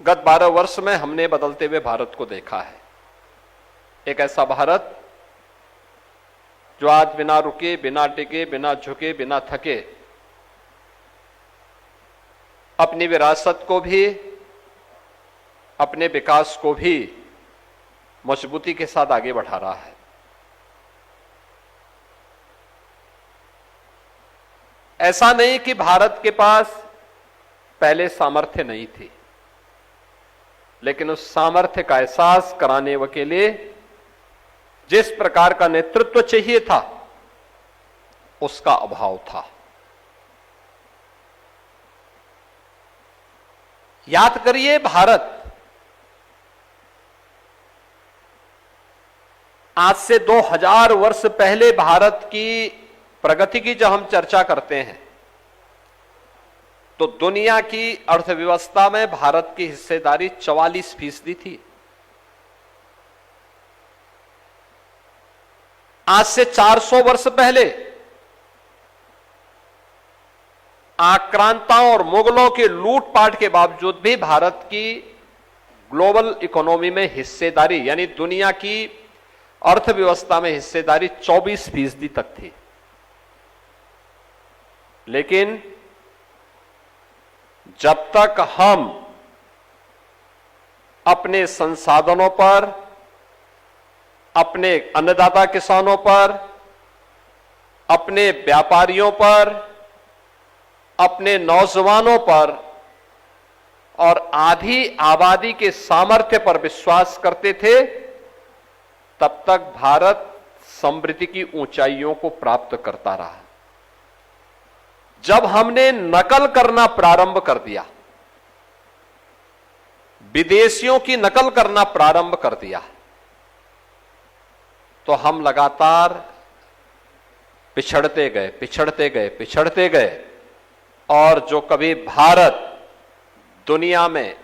गत 12 वर्ष में हमने बदलते हुए भारत को देखा है। एक ऐसा भारत जो आज बिना रुके, बिना टिके, बिना झुके, बिना थके अपनी विरासत को भी, अपने विकास को भी मजबूती के साथ आगे बढ़ा रहा है। ऐसा नहीं कि भारत के पास पहले सामर्थ्य नहीं थी, लेकिन उस सामर्थ्य का एहसास कराने के लिए जिस प्रकार का नेतृत्व चाहिए था, उसका अभाव था। याद करिए, भारत आज से 2000 वर्ष पहले भारत की प्रगति की जब हम चर्चा करते हैं तो दुनिया की अर्थव्यवस्था में भारत की हिस्सेदारी 44% थी। आज से 400 वर्ष पहले आक्रांताओं और मुगलों के लूटपाट के बावजूद भी भारत की ग्लोबल इकोनॉमी में हिस्सेदारी, यानी दुनिया की अर्थव्यवस्था में हिस्सेदारी 24% तक थी। लेकिन जब तक हम अपने संसाधनों पर, अपने अन्नदाता किसानों पर, अपने व्यापारियों पर, अपने नौजवानों पर और आधी आबादी के सामर्थ्य पर विश्वास करते थे, तब तक भारत समृद्धि की ऊंचाइयों को प्राप्त करता रहा। जब हमने नकल करना प्रारंभ कर दिया, विदेशियों की नकल करना प्रारंभ कर दिया, तो हम लगातार पिछड़ते गए, पिछड़ते गए, पिछड़ते गए। और जो कभी भारत दुनिया में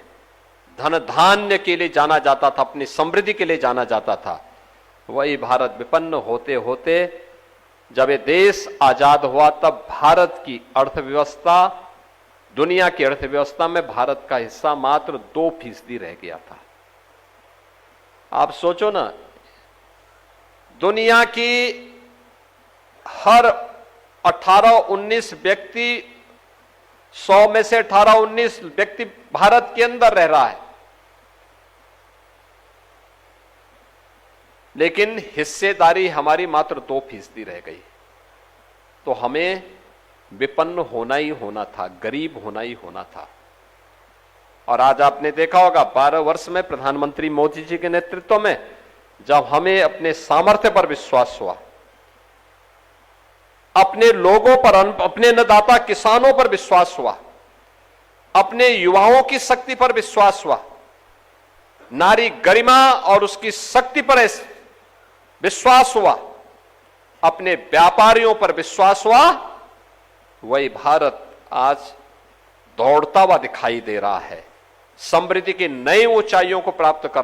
धन धान्य के लिए जाना जाता था, अपनी समृद्धि के लिए जाना जाता था, वही भारत विपन्न होते होते जब ये देश आजाद हुआ, तब भारत की अर्थव्यवस्था, दुनिया की अर्थव्यवस्था में भारत का हिस्सा मात्र 2% रह गया था। आप सोचो ना, दुनिया की हर 18-19 व्यक्ति, 100 में से 18-19 व्यक्ति भारत के अंदर रह रहा है, लेकिन हिस्सेदारी हमारी मात्र 2% रह गई। तो हमें विपन्न होना ही होना था, गरीब होना ही होना था। और आज आपने देखा होगा, 12 वर्ष में प्रधानमंत्री मोदी जी के नेतृत्व में जब हमें अपने सामर्थ्य पर विश्वास हुआ, अपने लोगों पर, अपने अन्नदाता किसानों पर विश्वास हुआ, अपने युवाओं की शक्ति पर विश्वास हुआ, नारी गरिमा और उसकी शक्ति पर विश्वास हुआ, अपने व्यापारियों पर विश्वास हुआ, वही भारत आज दौड़ता हुआ दिखाई दे रहा है, समृद्धि की नई ऊंचाइयों को प्राप्त कर